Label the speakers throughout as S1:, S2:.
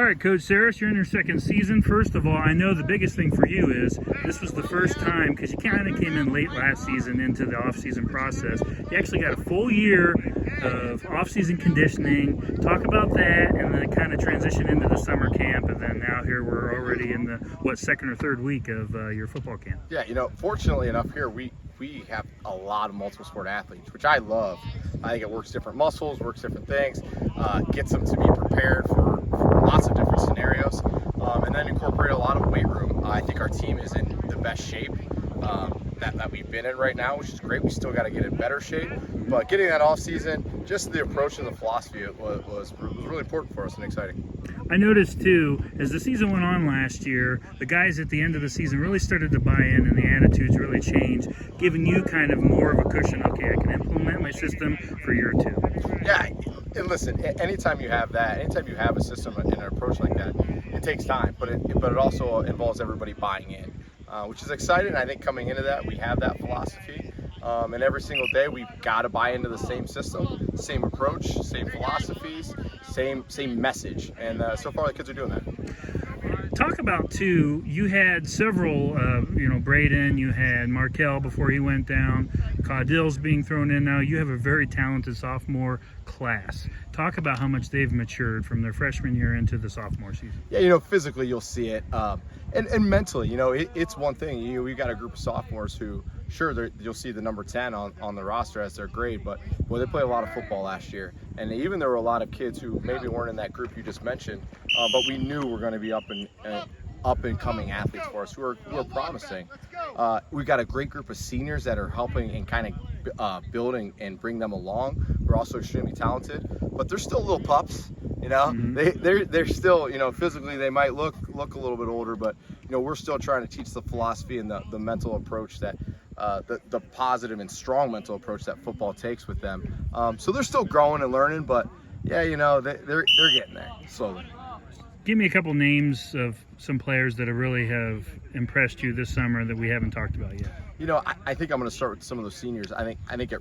S1: All right, Coach Saris, you're in your second season. First of all, I know the biggest thing for you is this was the first time, because you kind of came in late last season into the off-season process. You actually got a full year of off-season conditioning. Talk about that, and then kind of transition into the summer camp, and then now here we're already in the, second or third week of your football camp.
S2: Yeah, fortunately enough here, we have a lot of multiple sport athletes, which I love. I think it works different muscles, works different things, gets them to be prepared for lots of different scenarios, and then incorporate a lot of weight room. I think our team is in the best shape that we've been in right now, which is great. We still got to get in better shape, but getting that off season, just the approach and the philosophy was really important for us and exciting.
S1: I noticed too, as the season went on last year, the guys at the end of the season really started to buy in and the attitudes really changed, giving you kind of more of a cushion. Okay, I can implement my system for year two.
S2: Yeah, and listen, anytime you have a system and an approach like that, it takes time, but it also involves everybody buying in, which is exciting. I think coming into that, we have that philosophy. And every single day we've got to buy into the same system, same approach, same philosophies, same message. And so far the kids are doing that.
S1: Talk about too, you had several, Braden, you had Markel before he went down, Caudill's being thrown in now. You have a very talented sophomore class. Talk about how much they've matured from their freshman year into the sophomore season.
S2: Yeah, physically you'll see it. And mentally, it's one thing. We've got a group of sophomores who, sure, you'll see the number 10 on the roster as their grade, but they played a lot of football last year. And even there were a lot of kids who maybe weren't in that group you just mentioned, but we knew were going to be up and coming athletes for us who are promising. We've got a great group of seniors that are helping and kind of building and bring them along. We're also extremely talented, but they're still little pups.
S1: Mm-hmm.
S2: They're still, physically they might look a little bit older, but we're still trying to teach the philosophy and the mental approach that the positive and strong mental approach that football takes with them. So they're still growing and learning, but yeah, they're getting there slowly.
S1: Give me a couple names of some players that really have impressed you this summer that we haven't talked about yet.
S2: I think I'm going to start with some of those seniors. I think it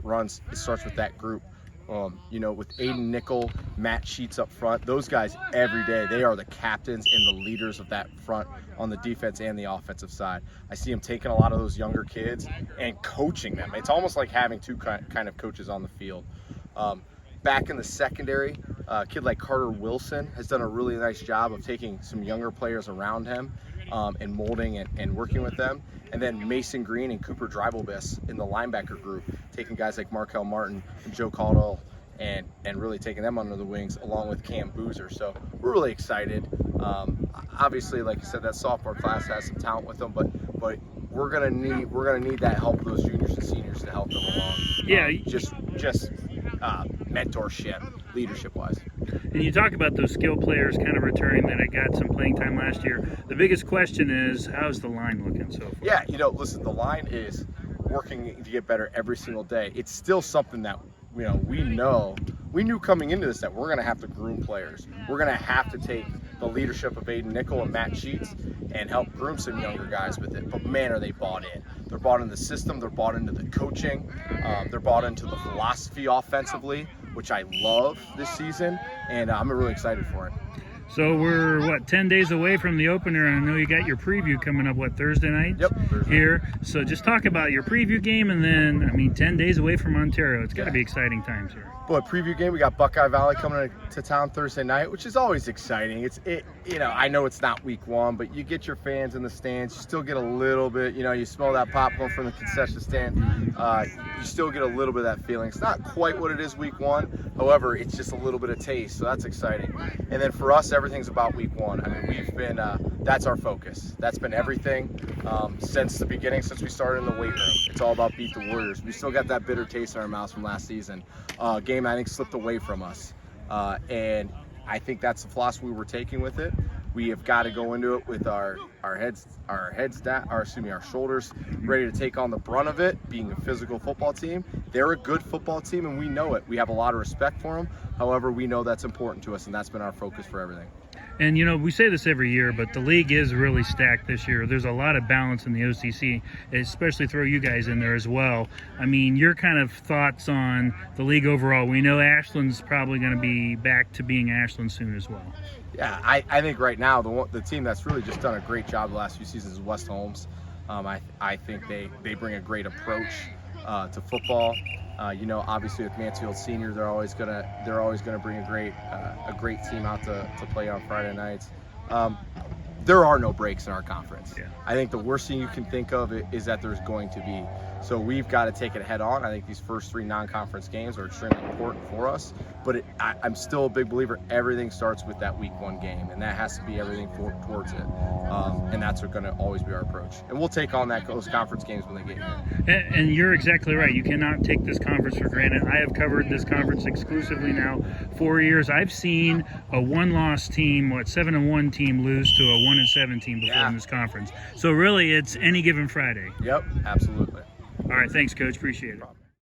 S2: starts with that group. With Aiden Nickel, Matt Sheets up front, those guys every day, they are the captains and the leaders of that front on the defense and the offensive side. I see them taking a lot of those younger kids and coaching them. It's almost like having two kind of coaches on the field. Back in the secondary, a kid like Carter Wilson has done a really nice job of taking some younger players around him and molding and working with them. And then Mason Green and Cooper Dreibelbiss in the linebacker group, taking guys like Markel Martin and Joe Caudill and really taking them under the wings along with Cam Boozer. So we're really excited. Obviously, like you said, that sophomore class has some talent with them, but we're gonna need that help of those juniors and seniors to help them along.
S1: Yeah,
S2: just mentorship, leadership-wise.
S1: And you talk about those skill players kind of returning that got some playing time last year. The biggest question is, how's the line looking so far?
S2: Yeah, listen, the line is working to get better every single day. It's still something that we knew coming into this that we're going to have to groom players. We're going to have to take the leadership of Aiden Nickel and Matt Sheets and help groom some younger guys with it. But man, are they bought in. They're bought into the system. They're bought into the coaching. They're bought into the philosophy offensively, which I love this season, and I'm really excited for it.
S1: So we're, 10 days away from the opener, and I know you got your preview coming up, Thursday night?
S2: Yep, Thursday.
S1: Here. So just talk about your preview game, and then, 10 days away from Ontario. It's got to be exciting times here.
S2: But preview game, we got Buckeye Valley coming to town Thursday night, which is always exciting. I know it's not week one, but you get your fans in the stands. You still get a little bit, you smell that popcorn from the concession stand. You still get a little bit of that feeling. It's not quite what it is week one. However, it's just a little bit of taste, so that's exciting. And then for us, everything's about week one. We've been, that's our focus. That's been everything since the beginning, since we started in the weight room. It's all about beat the Warriors. We still got that bitter taste in our mouths from last season. Game, I think, slipped away from us. And I think that's the philosophy we're taking with it. We have got to go into it with our shoulders ready to take on the brunt of it, being a physical football team. They're a good football team, and we know it. We have a lot of respect for them. However, we know that's important to us, and that's been our focus for everything.
S1: And, you know, we say this every year, but the league is really stacked this year. There's a lot of balance in the OCC, especially throw you guys in there as well. I mean, your kind of thoughts on the league overall. We know Ashland's probably going to be back to being Ashland soon as well.
S2: Yeah, I think right now the team that's really just done a great job the last few seasons is West Holmes. I think they bring a great approach to football. You know, obviously with Mansfield Senior, they're always gonna bring a great team out to play on Friday nights. There are no breaks in our conference.
S1: Yeah.
S2: I think the worst thing you can think of is that there's going to be. So we've got to take it head on. I think these first 3 non-conference games are extremely important for us. But I'm still a big believer everything starts with that week 1 game, and that has to be everything towards it. And that's going to always be our approach. And we'll take on those conference games when they get here.
S1: And you're exactly right. You cannot take this conference for granted. I have covered this conference exclusively now 4 years. I've seen a 1-loss team, 7-1 team lose to a 1-7 team before in this conference. So really, it's any given Friday.
S2: Yep, absolutely.
S1: All right, thanks, Coach. Appreciate it.